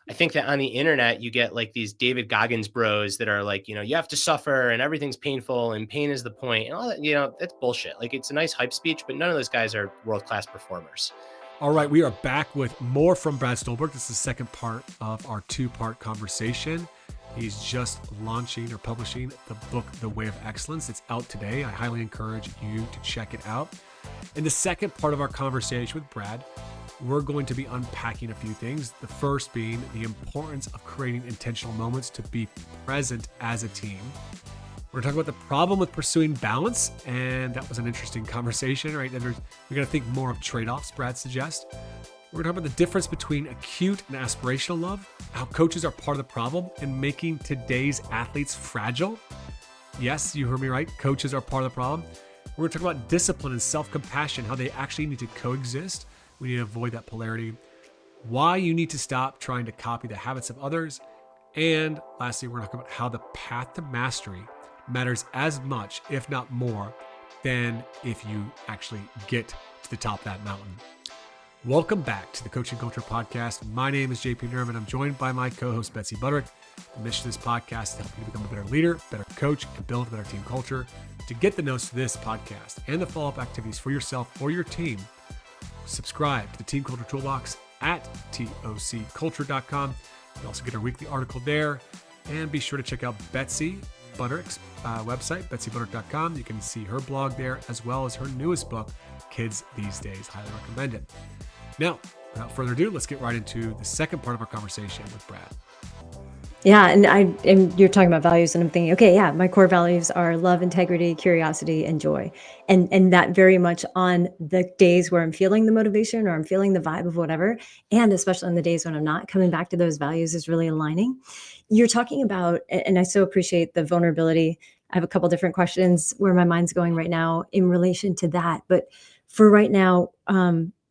I think that on the internet, you get like these David Goggins bros that are like, you have to suffer and everything's painful and pain is the point and all that, that's bullshit. Like it's a nice hype speech, but none of those guys are world-class performers. All right, we are back with more from Brad Stulberg. This is the second part of our two-part conversation. He's just launching or publishing the book, The Way of Excellence. It's out today. I highly encourage you to check it out. In the second part of our conversation with Brad, we're going to be unpacking a few things. The first being the importance of creating intentional moments to be present as a team. We're going to talk about the problem with pursuing balance, and that was an interesting conversation, right? And we're going to think more of trade-offs, Brad suggests. We're going to talk about the difference between acute and aspirational love, how coaches are part of the problem and making today's athletes fragile. Yes, you heard me right. Coaches are part of the problem. We're going to talk about discipline and self-compassion, how they actually need to coexist. We need to avoid that polarity. Why you need to stop trying to copy the habits of others. And lastly, we're going to talk about how the path to mastery matters as much, if not more, than if you actually get to the top of that mountain. Welcome back to the Coaching Culture Podcast. My name is JP Nerman. I'm joined by my co-host, Betsy Butterick. The mission of this podcast is to help you become a better leader, better coach, and build a better team culture. To get the notes for this podcast and the follow-up activities for yourself or your team, subscribe to the Team Culture Toolbox at tocculture.com. You also get our weekly article there. And be sure to check out Betsy Butterick's website, betsybutterick.com. You can see her blog there, as well as her newest book, Kids These Days. Highly recommend it. Now, without further ado, let's get right into the second part of our conversation with Brad. Yeah, and you're talking about values, and I'm thinking, okay, yeah, my core values are love, integrity, curiosity, and joy, and that very much on the days where I'm feeling the motivation or I'm feeling the vibe of whatever, and especially on the days when I'm not, coming back to those values is really aligning. You're talking about, and I so appreciate the vulnerability. I have a couple different questions where my mind's going right now in relation to that, but for right now,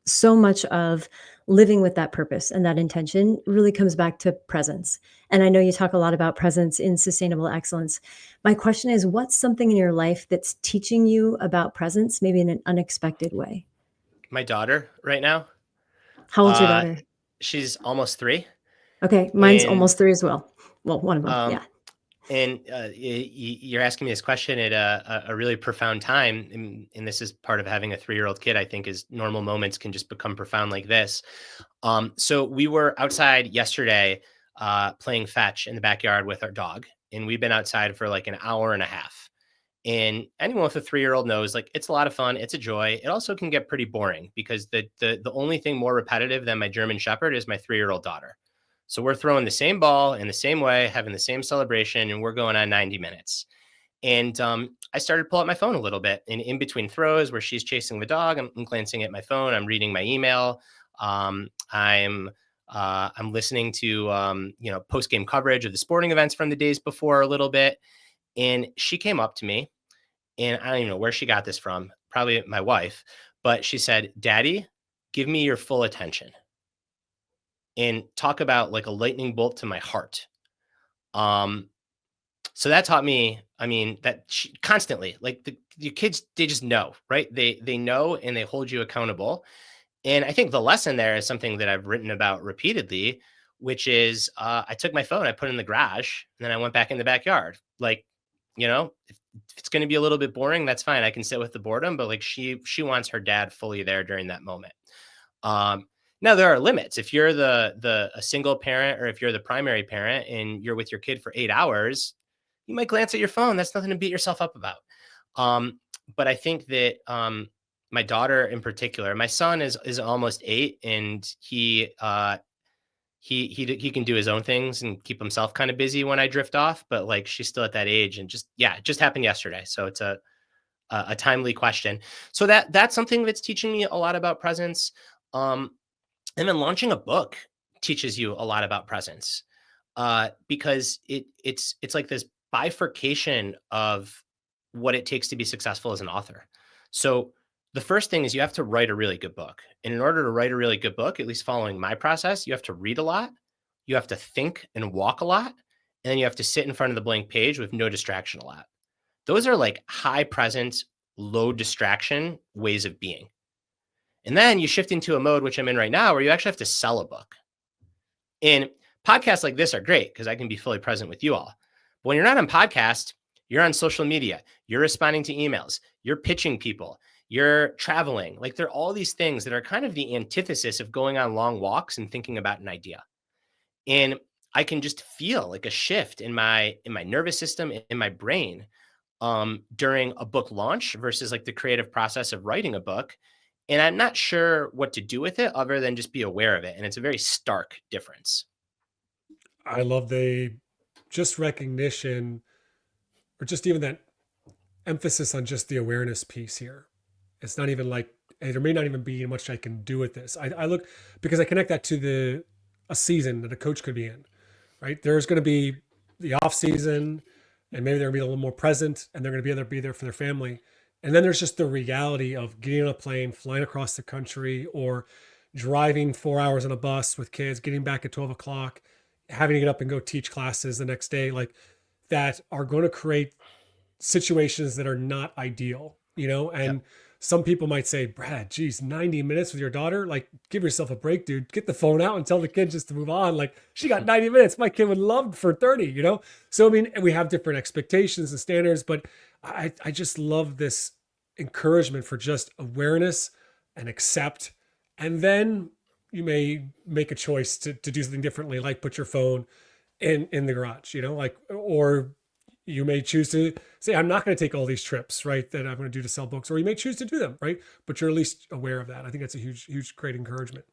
so much of living with that purpose and that intention really comes back to presence. And I know you talk a lot about presence in sustainable excellence. My question is, what's something in your life that's teaching you about presence, maybe in an unexpected way? My daughter right now. How old's your daughter? She's almost 3. Okay, mine's almost 3 as well. Well, one of them, yeah. And you're asking me this question at a really profound time. And this is part of having a 3-year-old kid, I think, is normal moments can just become profound like this. So we were outside yesterday playing fetch in the backyard with our dog. And we've been outside for like an hour and a half. And anyone with a 3-year-old knows, like, it's a lot of fun. It's a joy. It also can get pretty boring because the only thing more repetitive than my German Shepherd is my 3-year-old daughter. So we're throwing the same ball in the same way, having the same celebration, and we're going on 90 minutes. And I started to pull out my phone a little bit. And in between throws where she's chasing the dog, I'm glancing at my phone. I'm reading my email. I'm listening to post-game coverage of the sporting events from the days before a little bit. And she came up to me, and I don't even know where she got this from, probably my wife, but she said, "Daddy, give me your full attention." And talk about like a lightning bolt to my heart. So that taught me, that constantly, like the kids, they just know, right? They know, and they hold you accountable. And I think the lesson there is something that I've written about repeatedly, which is I took my phone, I put it in the garage, and then I went back in the backyard. Like, if it's going to be a little bit boring, that's fine. I can sit with the boredom, but like she wants her dad fully there during that moment. Now there are limits. If you're a single parent, or if you're the primary parent and you're with your kid for 8 hours, you might glance at your phone. That's nothing to beat yourself up about. But I think that my daughter in particular, my son is almost 8, and he can do his own things and keep himself kind of busy when I drift off. But like she's still at that age, and it just happened yesterday. So it's a timely question. So that's something that's teaching me a lot about presence. And then launching a book teaches you a lot about presence, because it's like this bifurcation of what it takes to be successful as an author. So the first thing is you have to write a really good book. And in order to write a really good book, at least following my process, you have to read a lot, you have to think and walk a lot, and then you have to sit in front of the blank page with no distraction a lot. Those are like high presence, low distraction ways of being. And then you shift into a mode, which I'm in right now, where you actually have to sell a book. And Podcasts like this are great because I can be fully present with you all. But when you're not on podcast, you're on social media, you're responding to emails, you're pitching people, you're traveling. Like there are all these things that are kind of the antithesis of going on long walks and thinking about an idea. And I can just feel like a shift in my nervous system, in my brain, during a book launch versus like the creative process of writing a book. And I'm not sure what to do with it other than just be aware of it. And it's a very stark difference. I love the just recognition, or just even that emphasis on just the awareness piece here. It's not even like, hey, there may not even be much I can do with this. I look, because I connect that to a season that a coach could be in, right? There's going to be the off season, and maybe they're going to be a little more present, and they're going to be able to be there for their family. And then there's just the reality of getting on a plane, flying across the country, or driving 4 hours on a bus with kids, getting back at 12 o'clock, having to get up and go teach classes the next day, like that are going to create situations that are not ideal, and Yep. some people might say, Brad, geez, 90 minutes with your daughter, like give yourself a break, dude. Get the phone out and tell the kid just to move on. Like she got 90 minutes. My kid would love for 30. So, I mean, we have different expectations and standards, but I just love this encouragement for just awareness and accept. And then you may make a choice to do something differently, like put your phone in the garage, or you may choose to say, I'm not going to take all these trips, right, that I'm going to do to sell books, or you may choose to do them, right? But you're at least aware of that. I think that's a huge, great encouragement.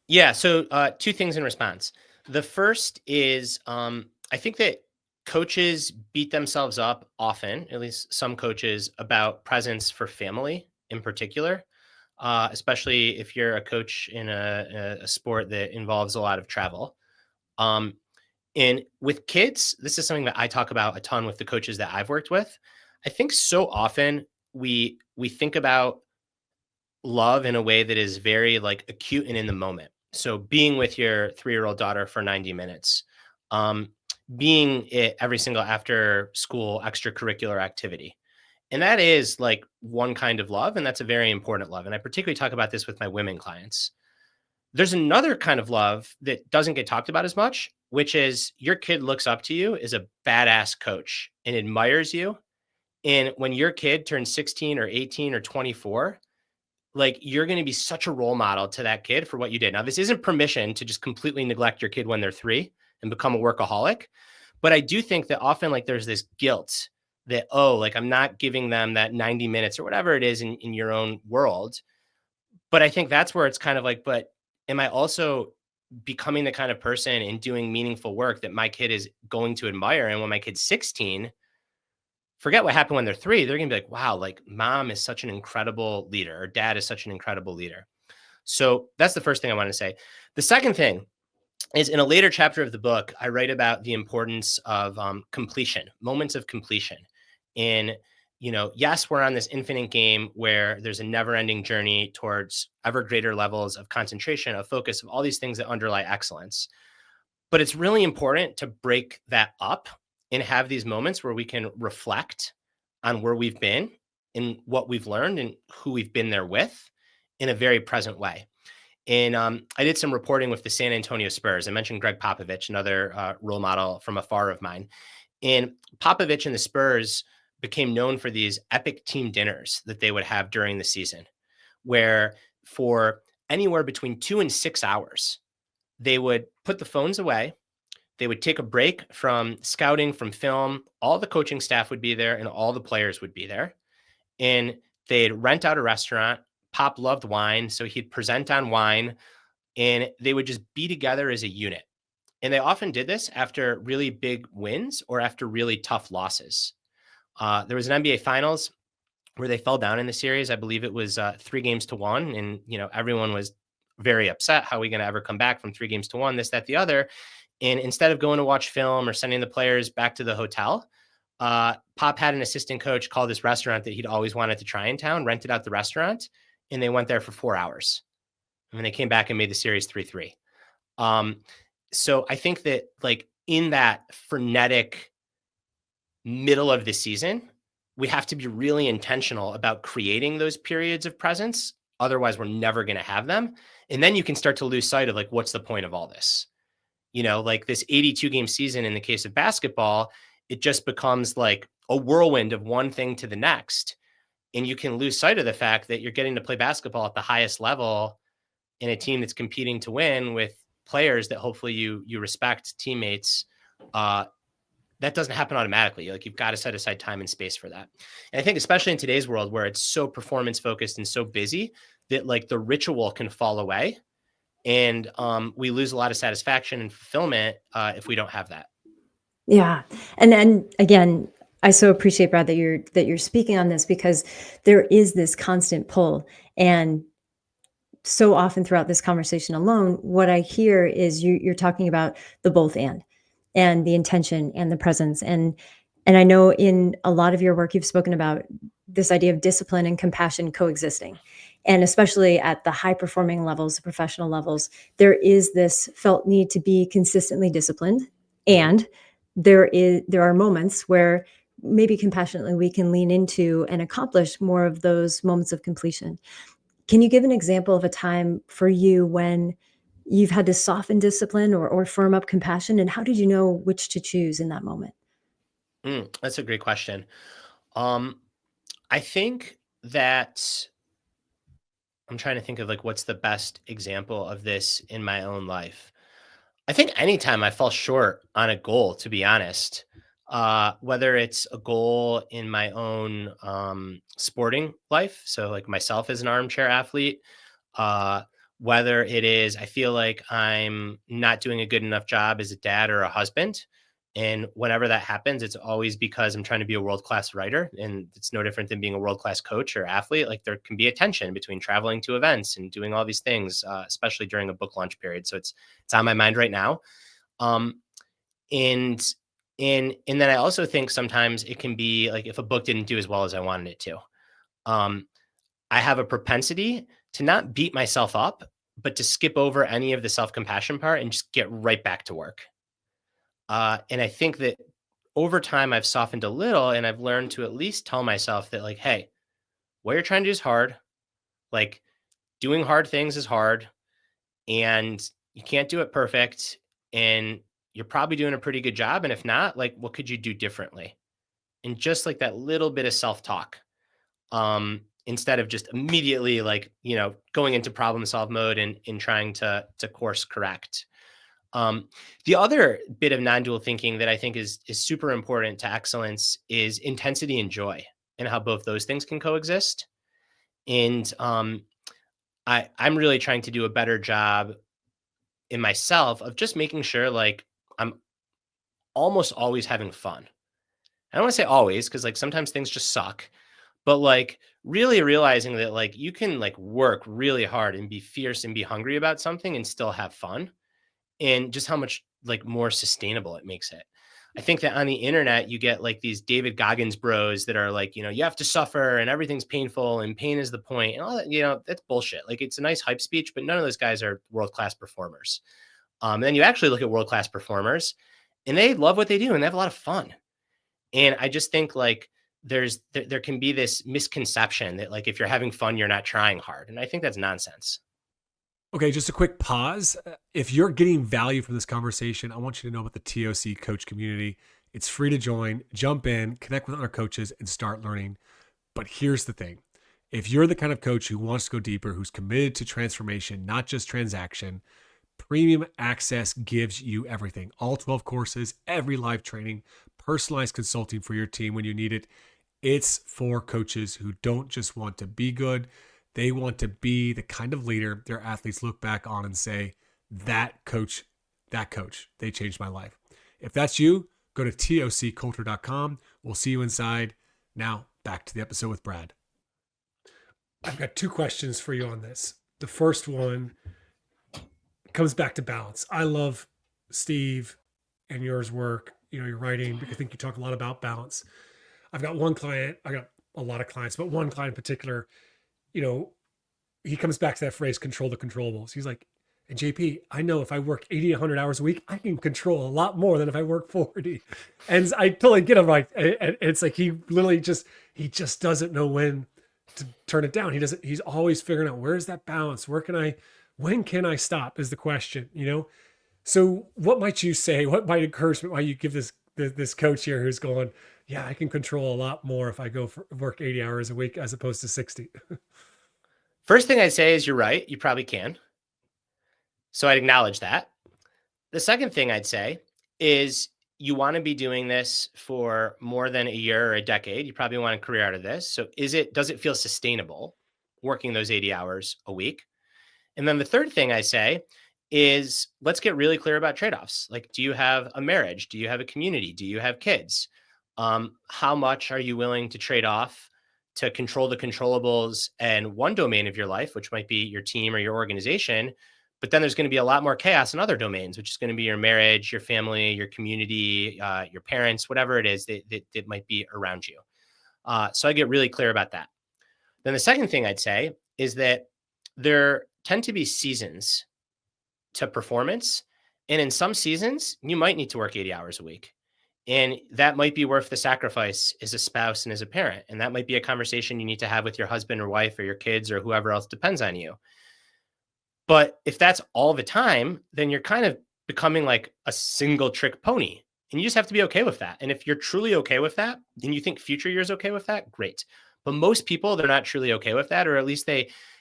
Yeah. So two things in response. The first is I think that coaches beat themselves up often, at least some coaches, about presence for family in particular, especially if you're a coach in a sport that involves a lot of travel. Um, And with kids, this is something that I talk about a ton with the coaches that I've worked with. I think so often we think about love in a way that is very like acute and in the moment. So being with your 3-year-old daughter for 90 minutes, um, being it every single after school extracurricular activity. And that is like one kind of love. And that's a very important love. And I particularly talk about this with my women clients. There's another kind of love that doesn't get talked about as much, which is your kid looks up to you as a badass coach and admires you. And when your kid turns 16 or 18 or 24, like you're going to be such a role model to that kid for what you did. Now, this isn't permission to just completely neglect your kid when they're 3 and become a workaholic. But I do think that often like there's this guilt that, oh, like I'm not giving them that 90 minutes or whatever it is in your own world. But I think that's where it's kind of like, but am I also becoming the kind of person and doing meaningful work that my kid is going to admire? And when my kid's 16, forget what happened when they're 3, they're going to be like, wow, like mom is such an incredible leader or dad is such an incredible leader. So that's the first thing I want to say. The second thing is in a later chapter of the book, I write about the importance of completion, moments of completion. In, yes, we're on this infinite game where there's a never ending journey towards ever greater levels of concentration, of focus, of all these things that underlie excellence. But it's really important to break that up and have these moments where we can reflect on where we've been and what we've learned and who we've been there with in a very present way. And I did some reporting with the San Antonio Spurs. I mentioned Greg Popovich, another role model from afar of mine. And Popovich and the Spurs became known for these epic team dinners that they would have during the season, where for anywhere between 2 and 6 hours, they would put the phones away. They would take a break from scouting, from film. All the coaching staff would be there and all the players would be there. And they'd rent out a restaurant. Pop loved wine, so he'd present on wine, and they would just be together as a unit. And they often did this after really big wins or after really tough losses. There was an NBA Finals where they fell down in the series. I believe it was 3-1, and everyone was very upset. How are we going to ever come back from 3-1? This, that, the other. And instead of going to watch film or sending the players back to the hotel, Pop had an assistant coach call this restaurant that he'd always wanted to try in town, rented out the restaurant, and they went there for 4 hours. And then they came back and made the series 3-3. So I think that like in that frenetic middle of the season, we have to be really intentional about creating those periods of presence. Otherwise, we're never going to have them. And then you can start to lose sight of like, what's the point of all this? Like this 82 game season in the case of basketball, it just becomes like a whirlwind of one thing to the next. And you can lose sight of the fact that you're getting to play basketball at the highest level in a team that's competing to win with players that hopefully you respect, teammates. That doesn't happen automatically. Like, you've got to set aside time and space for that. And I think especially in today's world where it's so performance focused and so busy that like the ritual can fall away. And we lose a lot of satisfaction and fulfillment if we don't have that. Yeah. And again, I so appreciate, Brad, that you're speaking on this, because there is this constant pull. And so often throughout this conversation alone, what I hear is you're talking about the both and the intention and the presence. And I know in a lot of your work, you've spoken about this idea of discipline and compassion coexisting. And especially at the high performing levels, the professional levels, there is this felt need to be consistently disciplined. And there are moments where maybe compassionately we can lean into and accomplish more of those moments of completion. Can you give an example of a time for you when you've had to soften discipline or firm up compassion? And how did you know which to choose in that moment? That's a great question. Um, I think that I'm trying to think of like what's the best example of this in my own life. I think anytime I fall short on a goal, to be honest, whether it's a goal in my own sporting life, so like myself as an armchair athlete, uh, whether it is I feel like I'm not doing a good enough job as a dad or a husband. And whenever that happens, it's always because I'm trying to be a world class writer. And it's no different than being a world class coach or athlete. Like, there can be a tension between traveling to events and doing all these things, especially during a book launch period. So it's on my mind right now. Um, and and then I also think sometimes it can be like if a book didn't do as well as I wanted it to. Um, I have a propensity to not beat myself up, but to skip over any of the self compassion part and just get right back to work. And I think that over time I've softened a little and I've learned to at least tell myself that, like, hey, what you're trying to do is hard. Like, doing hard things is hard and you can't do it perfect. And you're probably doing a pretty good job. And if not, like, what could you do differently? And just like that little bit of self talk, instead of just immediately like, going into problem solve mode and trying to course correct. Um, the other bit of non-dual thinking that I think is super important to excellence is intensity and joy, and how both those things can coexist. And I'm really trying to do a better job in myself of just making sure like I'm almost always having fun. I don't want to say always because like sometimes things just suck, but like really realizing that like you can like work really hard and be fierce and be hungry about something and still have fun, and just how much like more sustainable it makes it. I think that on the internet, you get like these David Goggins bros that are like, you have to suffer and everything's painful and pain is the point and all that, that's bullshit. Like, it's a nice hype speech, but none of those guys are world-class performers. Then you actually look at world-class performers and they love what they do and they have a lot of fun. And I just think like there can be this misconception that like, if you're having fun, you're not trying hard. And I think that's nonsense. Okay, just a quick pause. If you're getting value from this conversation, I want you to know about the TOC Coach Community. It's free to join, jump in, connect with other coaches, and start learning. But here's the thing. If you're the kind of coach who wants to go deeper, who's committed to transformation, not just transaction, premium access gives you everything. All 12 courses, every live training, personalized consulting for your team when you need it. It's for coaches who don't just want to be good. They want to be the kind of leader their athletes look back on and say, that coach, they changed my life. If that's you, go to tocculture.com. We'll see you inside. Now, back to the episode with Brad. I've got two questions for you on this. The first one comes back to balance. I love Steve and yours work, your writing, because I think you talk a lot about balance. I've got one client, I got a lot of clients, but one client in particular, he comes back to that phrase, control the controllables. He's like, and JP, I know if I work 80, 100 hours a week, I can control a lot more than if I work 40. And I totally get him. Right. It's like, he just doesn't know when to turn it down. He's always figuring out, where's that balance? When can I stop is the question, So what might you say? What might encouragement might you give this coach here who's going, yeah, I can control a lot more if I go for work 80 hours a week as opposed to 60? First thing I'd say is you're right. You probably can. So I'd acknowledge that. The second thing I'd say is you want to be doing this for more than a year or a decade. You probably want a career out of this. So does it feel sustainable working those 80 hours a week? And then the third thing I say is let's get really clear about trade-offs. Like, do you have a marriage? Do you have a community? Do you have kids? How much are you willing to trade off to control the controllables and one domain of your life, which might be your team or your organization? But then there's going to be a lot more chaos in other domains, which is going to be your marriage, your family, your community, your parents, whatever it is that might be around you. So I get really clear about that. Then the second thing I'd say is that there tend to be seasons to performance. And in some seasons, you might need to work 80 hours a week. And that might be worth the sacrifice as a spouse and as a parent. And that might be a conversation you need to have with your husband or wife or your kids or whoever else depends on you. But if that's all the time, then you're kind of becoming like a single trick pony. And you just have to be okay with that. And if you're truly okay with that, and you think future years okay with that, great. But most people, they're not truly okay with that, or at least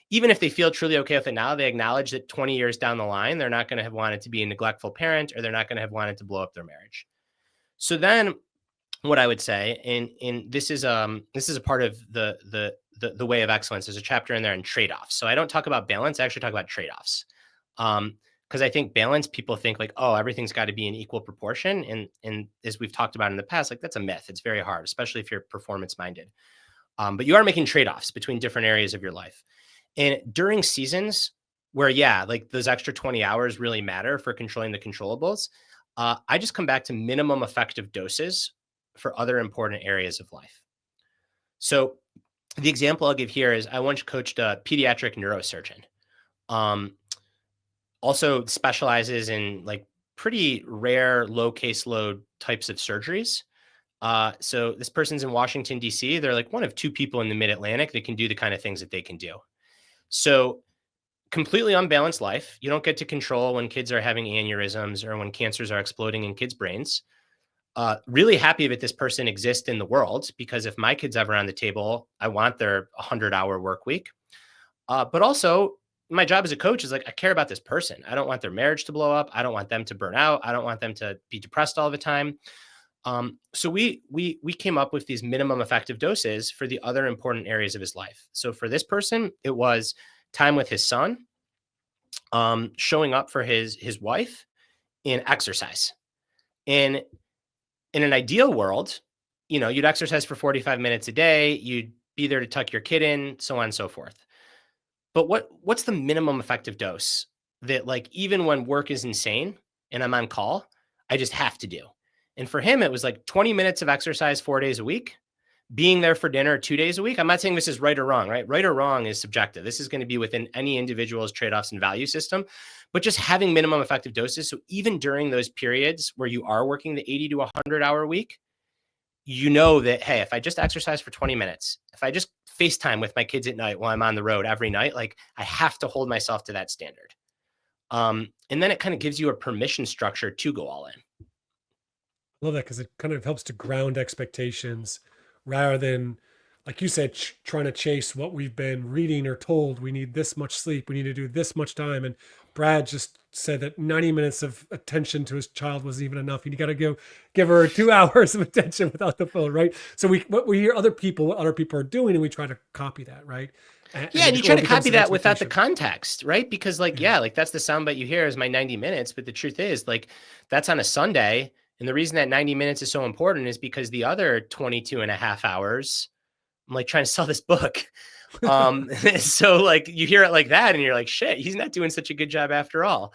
even if they feel truly okay with it now, they acknowledge that 20 years down the line, they're not going to have wanted to be a neglectful parent, or they're not going to have wanted to blow up their marriage. So then what I would say, and this is a part of the way of excellence. There's a chapter in there in trade-offs. So I don't talk about balance. I actually talk about trade-offs. Because I think balance, people think like, oh, everything's got to be in equal proportion. And as we've talked about in the past, like that's a myth. It's very hard, especially if you're performance minded. But you are making trade-offs between different areas of your life. And during seasons where, yeah, like those extra 20 hours really matter for controlling the controllables, I just come back to minimum effective doses for other important areas of life. So the example I'll give here is I once coached a pediatric neurosurgeon. Also specializes in like pretty rare low caseload types of surgeries. So this person's in Washington, D.C. They're like one of two people in the mid-Atlantic that can do the kind of things that they can do. So completely unbalanced life. You don't get to control when kids are having aneurysms or when cancers are exploding in kids' brains. Really happy that this person exists in the world, because if my kid's ever on the table, I want their 100-hour work week. But also, my job as a coach is like, I care about this person. I don't want their marriage to blow up. I don't want them to burn out. I don't want them to be depressed all the time. So we came up with these minimum effective doses for the other important areas of his life. So for this person, it was time with his son, showing up for his wife, and exercise. And in an ideal world, you'd exercise for 45 minutes a day, you'd be there to tuck your kid in, so on and so forth. But what's the minimum effective dose that, like, even when work is insane and I'm on call, I just have to do? And for him, it was like 20 minutes of exercise 4 days a week, being there for dinner 2 days a week. I'm not saying this is right or wrong, right? Right or wrong is subjective. This is going to be within any individual's trade-offs and value system, but just having minimum effective doses. So even during those periods where you are working the 80 to 100-hour week, you know that, hey, if I just exercise for 20 minutes, if I just FaceTime with my kids at night while I'm on the road every night, like I have to hold myself to that standard. And then it kind of gives you a permission structure to go all in. I love that because it kind of helps to ground expectations rather than, like you said, trying to chase what we've been reading or told. We need this much sleep. We need to do this much time. And Brad just said that 90 minutes of attention to his child wasn't even enough. You got to go give her 2 hours of attention without the phone, right? So what we hear what other people are doing, and we try to copy that, right? And you try to copy that without the context, right? Because like, like that's the soundbite you hear is my 90 minutes. But the truth is, like, that's on a Sunday. And the reason that 90 minutes is so important is because the other 22 and a half hours, I'm like trying to sell this book. So like you hear it like that and you're like, shit, he's not doing such a good job after all.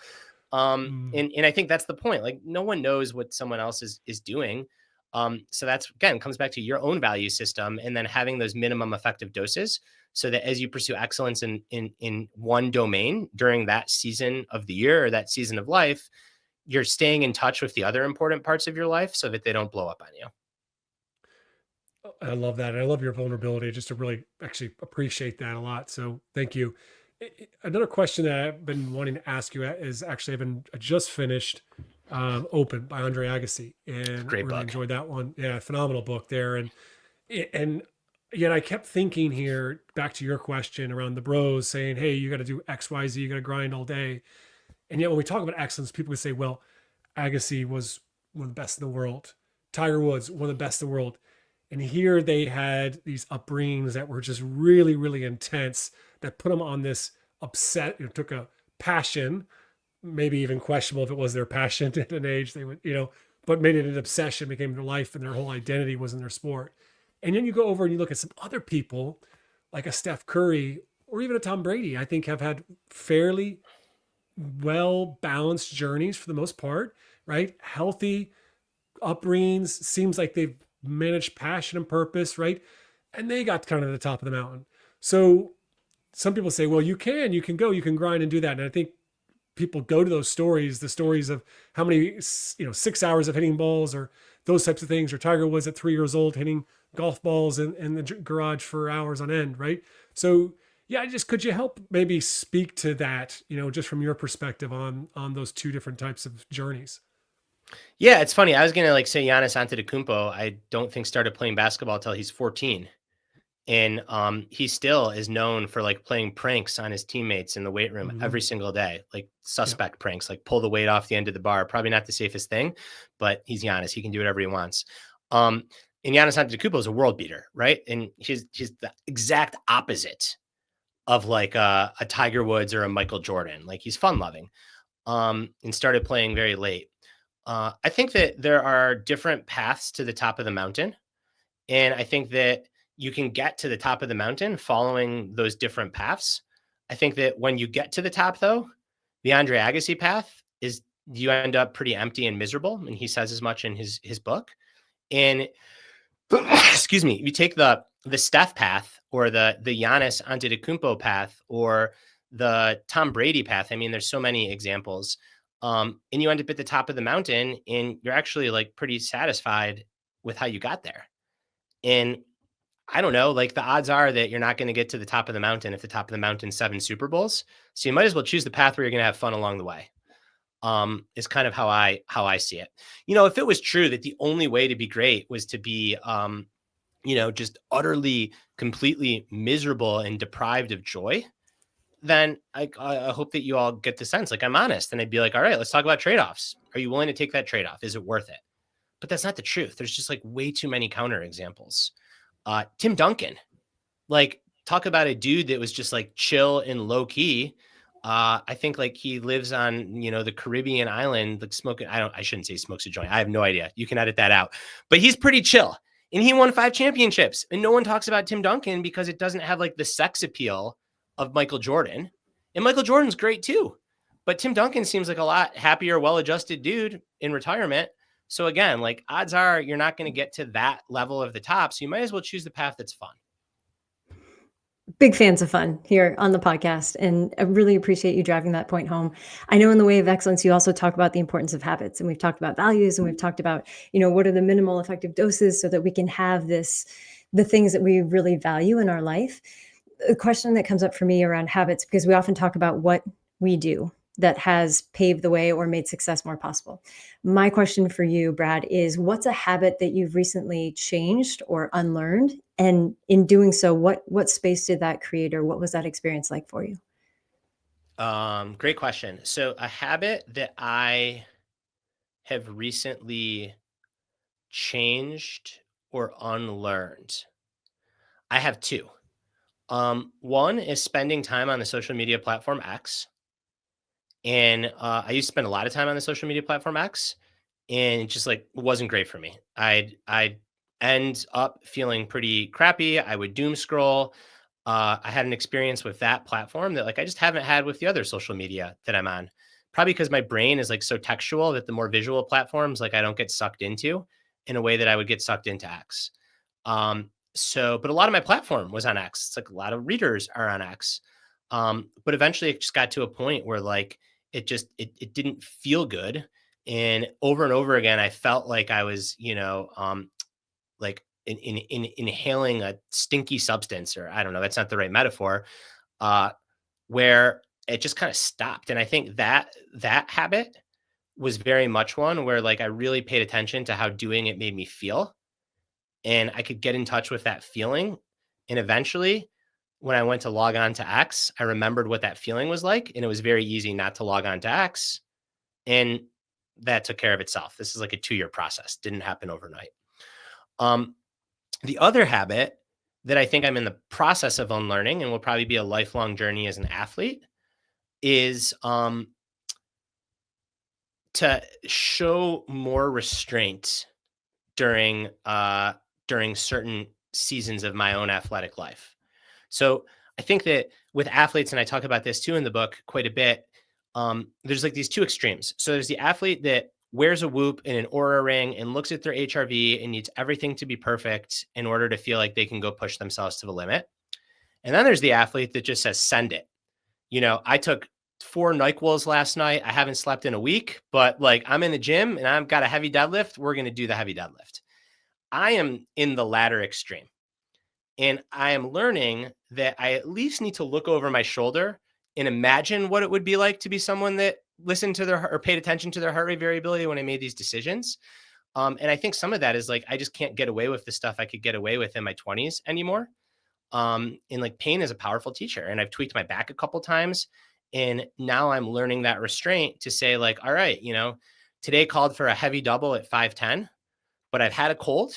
And I think that's the point. Like no one knows what someone else is doing. So that's, again, comes back to your own value system and then having those minimum effective doses so that as you pursue excellence in one domain during that season of the year or that season of life, you're staying in touch with the other important parts of your life so that they don't blow up on you. I love that. I love your vulnerability. Just to really actually appreciate that a lot. So thank you. Another question that I've been wanting to ask you is actually I just finished Open by Andre Agassi, and Great really book. enjoyed that one. Yeah, phenomenal book there. And yet I kept thinking here, back to your question around the bros saying, hey, you got to do X, Y, Z, you got to grind all day. And yet when we talk about excellence, people would say, well, Agassi was one of the best in the world. Tiger Woods, one of the best in the world. And here they had these upbringings that were just really, really intense that put them on this upset, took a passion, maybe even questionable if it was their passion at an age they would, but made it an obsession, became their life, and their whole identity was in their sport. And then you go over and you look at some other people like a Steph Curry or even a Tom Brady, I think have had fairly well balanced journeys for the most part, right? Healthy upbringings, seems like they've managed passion and purpose, right? And they got kind of to the top of the mountain. So some people say, well, you can go, you can grind and do that. And I think people go to those stories, the stories of how many, 6 hours of hitting balls or those types of things, or Tiger Woods at 3 years old hitting golf balls in the garage for hours on end, right? So yeah, could you help maybe speak to that, just from your perspective on those two different types of journeys? Yeah, it's funny. I was gonna like say Giannis Antetokounmpo. I don't think started playing basketball until he's 14, and he still is known for like playing pranks on his teammates in the weight room Mm-hmm. every single day, like Yeah. suspect pranks, like pull the weight off the end of the bar. Probably not the safest thing, but he's Giannis. He can do whatever he wants. Um, and Giannis Antetokounmpo is a world beater, right? And he's the exact opposite of like a Tiger Woods or a Michael Jordan. Like he's fun loving. And started playing very late. I think that there are different paths to the top of the mountain. And I think that you can get to the top of the mountain following those different paths. I think that when you get to the top, though, the Andre Agassi path is you end up pretty empty and miserable. And he says as much in his book. And excuse me, you take the Steph path or the Giannis Antetokounmpo path or the Tom Brady path. I mean, there's so many examples. And you end up at the top of the mountain and you're actually like pretty satisfied with how you got there. And I don't know, like the odds are that you're not going to get to the top of the mountain if the top of the mountain's 7 Super Bowls. So you might as well choose the path where you're going to have fun along the way. Is kind of how I see it. If it was true that the only way to be great was to be just utterly, completely miserable and deprived of joy, then I hope that you all get the sense, like I'm honest, and I'd be like, all right, let's talk about trade-offs. Are you willing to take that trade-off? Is it worth it? But that's not the truth. There's just like way too many counter examples. Tim Duncan, like talk about a dude that was just like chill and low key. I think like he lives on, the Caribbean island, like smoking. I shouldn't say smokes a joint. I have no idea. You can edit that out, but he's pretty chill and he won 5 championships and no one talks about Tim Duncan because it doesn't have like the sex appeal of Michael Jordan, and Michael Jordan's great too. But Tim Duncan seems like a lot happier, well-adjusted dude in retirement. So again, like odds are you're not going to get to that level of the top. So you might as well choose the path that's fun. Big fans of fun here on the podcast, and I really appreciate you driving that point home. I know in the Way of Excellence, you also talk about the importance of habits, and we've talked about values, and we've talked about, what are the minimal effective doses so that we can have the things that we really value in our life. A question that comes up for me around habits, because we often talk about what we do that has paved the way or made success more possible. My question for you, Brad, is what's a habit that you've recently changed or unlearned? And in doing so, what space did that create, or what was that experience like for you? Great question. So a habit that I have recently changed or unlearned. I have 2. One is spending time on the social media platform X. And I used to spend a lot of time on the social media platform X, and it just like wasn't great for me. I'd end up feeling pretty crappy. I would doom scroll. I had an experience with that platform that like I just haven't had with the other social media that I'm on. Probably because my brain is like so textual that the more visual platforms like I don't get sucked into in a way that I would get sucked into X. But a lot of my platform was on X. It's like a lot of readers are on X. But eventually it just got to a point where like it didn't feel good. And over again, I felt like I was, like inhaling a stinky substance, or I don't know, that's not the right metaphor. Uh, where it just kind of stopped. And I think that habit was very much one where like I really paid attention to how doing it made me feel, and I could get in touch with that feeling. And eventually, when I went to log on to X, I remembered what that feeling was like, and it was very easy not to log on to X. And that took care of itself. This is like a 2-year process. Didn't happen overnight. Um, the other habit that I think I'm in the process of unlearning and will probably be a lifelong journey as an athlete is to show more restraint during certain seasons of my own athletic life. So I think that with athletes, and I talk about this too in the book quite a bit, there's like these two extremes. So there's the athlete that wears a whoop and an aura ring and looks at their HRV and needs everything to be perfect in order to feel like they can go push themselves to the limit. And then there's the athlete that just says, send it. I took 4 NyQuils last night. I haven't slept in a week, but like I'm in the gym and I've got a heavy deadlift. We're going to do the heavy deadlift. I am in the latter extreme. And I am learning that I at least need to look over my shoulder and imagine what it would be like to be someone that listened to their or paid attention to their heart rate variability when I made these decisions. And I think some of that is like, I just can't get away with the stuff I could get away with in my 20s anymore. And like pain is a powerful teacher. And I've tweaked my back a couple times. And now I'm learning that restraint to say like, all right, today called for a heavy double at 5:10, but I've had a cold.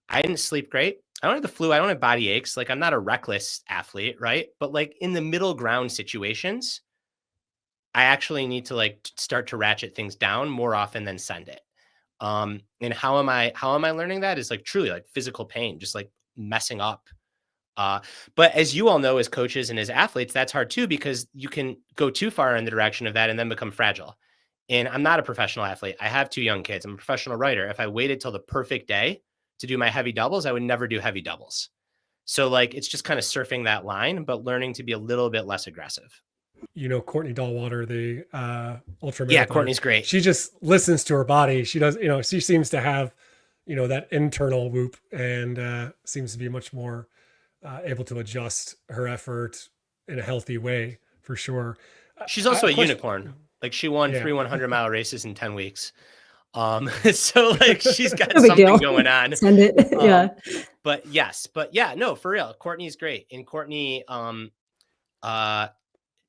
I didn't sleep great. I don't have the flu. I don't have body aches. Like I'm not a reckless athlete, right? But like in the middle ground situations, I actually need to like start to ratchet things down more often than send it. And how am I learning that is like truly like physical pain, just like messing up. But as you all know, as coaches and as athletes, that's hard too, because you can go too far in the direction of that and then become fragile. And I'm not a professional athlete. I have 2 young kids. I'm a professional writer. If I waited till the perfect day to do my heavy doubles, I would never do heavy doubles. So like, it's just kind of surfing that line, but learning to be a little bit less aggressive. Courtney Dahlwater, the ultra Yeah, marathoner, Courtney's great. she just listens to her body. She does, she seems to have, that internal whoop, and seems to be much more able to adjust her effort in a healthy way, for sure. She's also a Question. unicorn. Like she won Yeah. 3 100-mile races in 10 weeks. So like she's got No big something deal. going on. Send it. Yeah. But yeah, no, for real. Courtney's great. And Courtney,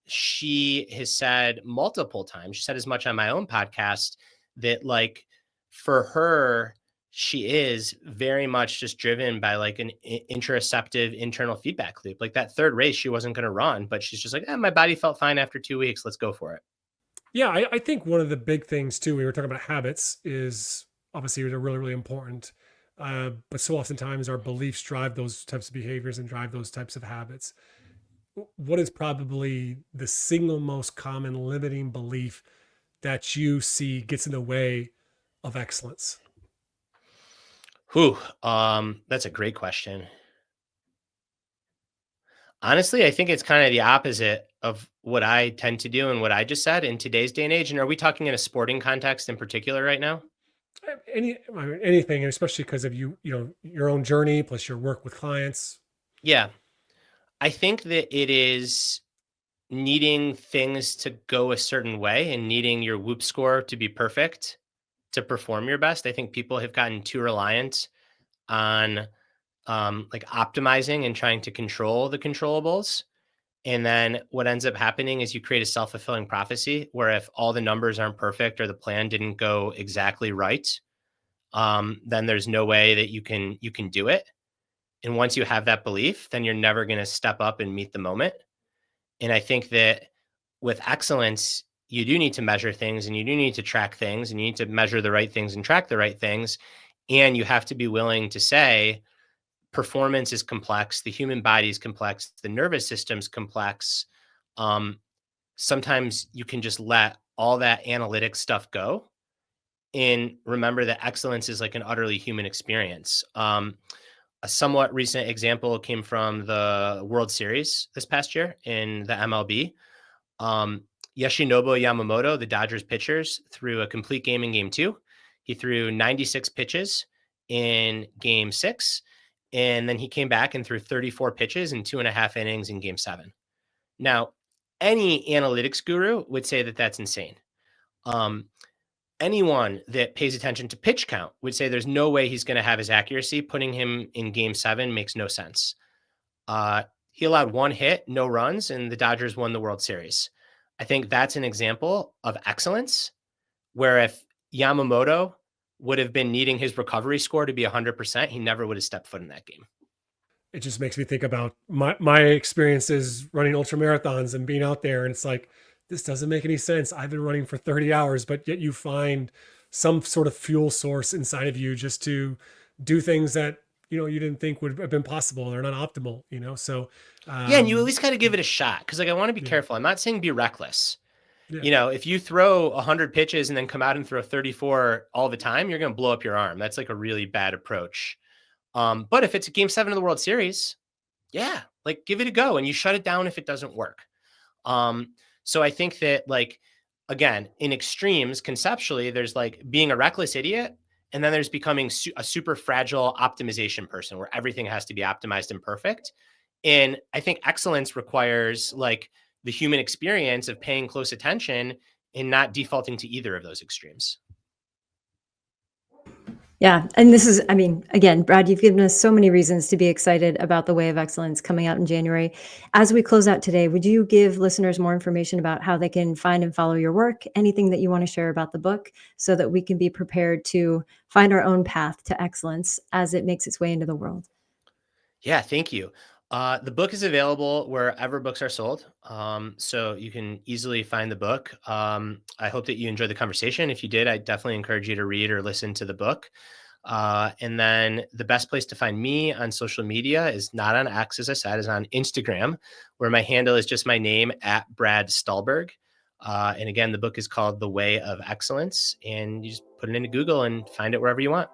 she has said multiple times, she said as much on my own podcast, that like for her, she is very much just driven by like an interoceptive internal feedback loop. Like that third race, she wasn't going to run, but she's just like, my body felt fine after 2 weeks. Let's go for it. Yeah, I think one of the big things too, we were talking about habits, is obviously they're really, really important. But so oftentimes our beliefs drive those types of behaviors and drive those types of habits. What is probably the single most common limiting belief that you see gets in the way of excellence? That's a great question. Honestly, I think it's kind of the opposite of what I tend to do and what I just said in today's day and age. And are we talking in a sporting context in particular right now? Anything, and especially because of your own journey plus your work with clients. Yeah. I think that it is needing things to go a certain way and needing your whoop score to be perfect to perform your best. I think people have gotten too reliant on like optimizing and trying to control the controllables. And then what ends up happening is you create a self-fulfilling prophecy where if all the numbers aren't perfect or the plan didn't go exactly right, then there's no way that you can do it. And once you have that belief, then you're never going to step up and meet the moment. And I think that with excellence, you do need to measure things and you do need to track things and you need to measure the right things and track the right things. And you have to be willing to say performance is complex. The human body is complex. The nervous system's complex. Sometimes you can just let all that analytic stuff go and remember that excellence is like an utterly human experience. A somewhat recent example came from the World Series this past year in the MLB. Yoshinobu Yamamoto, the Dodgers pitchers, threw a complete game in game 2. He threw 96 pitches in game 6. And then he came back and threw 34 pitches in 2.5 innings in game 7. Now, any analytics guru would say that that's insane. Um, Anyone that pays attention to pitch count would say there's no way he's going to have his accuracy. Putting him in game 7 makes no sense. He allowed 1 hit, no runs, and the Dodgers won the World Series. I think that's an example of excellence where if Yamamoto would have been needing his recovery score to be 100%, he never would have stepped foot in that game. It just makes me think about my experiences running ultra marathons and being out there. And it's like, this doesn't make any sense. I've been running for 30 hours, but yet you find some sort of fuel source inside of you just to do things that, you didn't think would have been possible. They're not optimal, So, Yeah, and you at least got to give it a shot because, I want to be careful. I'm not saying be reckless. Yeah. If you throw 100 pitches and then come out and throw 34 all the time, you're going to blow up your arm. That's like a really bad approach. But if it's a game 7 of the World Series, yeah, give it a go and you shut it down if it doesn't work. So I think that again, in extremes, conceptually, there's being a reckless idiot. And then there's becoming a super fragile optimization person where everything has to be optimized and perfect. And I think excellence requires the human experience of paying close attention and not defaulting to either of those extremes. Yeah. And this is, again, Brad, you've given us so many reasons to be excited about the Way of Excellence coming out in January. As we close out today, would you give listeners more information about how they can find and follow your work? Anything that you want to share about the book so that we can be prepared to find our own path to excellence as it makes its way into the world? Yeah, thank you. The book is available wherever books are sold. So you can easily find the book. I hope that you enjoyed the conversation. If you did, I definitely encourage you to read or listen to the book. And then the best place to find me on social media is not on X, as I said, is on Instagram, where my handle is just my name at Brad Stulberg. And again, the book is called The Way of Excellence, and you just put it into Google and find it wherever you want.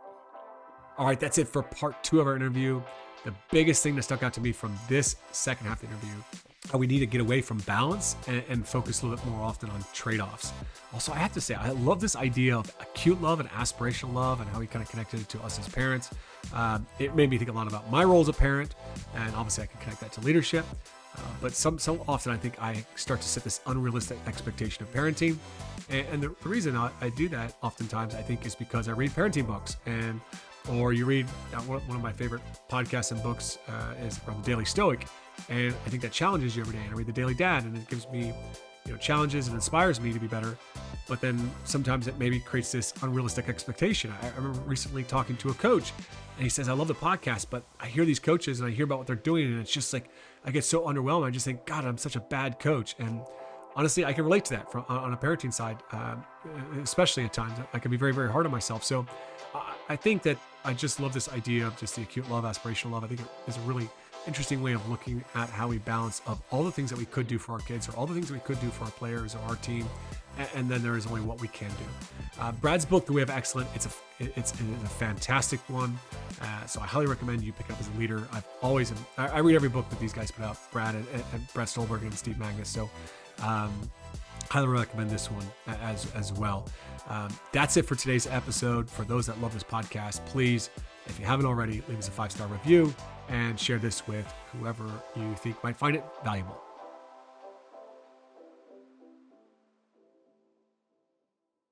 All right, that's it for part 2 of our interview. The biggest thing that stuck out to me from this second half of the interview, how we need to get away from balance and focus a little bit more often on trade-offs. Also, I have to say, I love this idea of acute love and aspirational love and how we kind of connected it to us as parents. It made me think a lot about my role as a parent, and obviously I can connect that to leadership. But so often I think I start to set this unrealistic expectation of parenting. And the reason I do that oftentimes, I think, is because I read parenting books or you read one of my favorite podcasts and books is from Daily Stoic. And I think that challenges you every day. And I read The Daily Dad, and it gives me challenges and inspires me to be better. But then sometimes it maybe creates this unrealistic expectation. I remember recently talking to a coach, and he says, I love the podcast, but I hear these coaches and I hear about what they're doing, and it's just I get so underwhelmed. I just think, God, I'm such a bad coach. And honestly, I can relate to that on a parenting side, especially at times. I can be very, very hard on myself. So I think that I just love this idea of just the acute love, aspirational love. I think it is a really interesting way of looking at how we balance of all the things that we could do for our kids or all the things that we could do for our players or our team. And then there is only what we can do. Brad's book, The Way of Excellence, it's a fantastic one. So I highly recommend you pick it up as a leader. I read every book that these guys put out, Brad and Brad Stulberg and Steve Magnus. So highly recommend this one as well. That's it for today's episode. For those that love this podcast, please, if you haven't already, leave us a 5-star review and share this with whoever you think might find it valuable.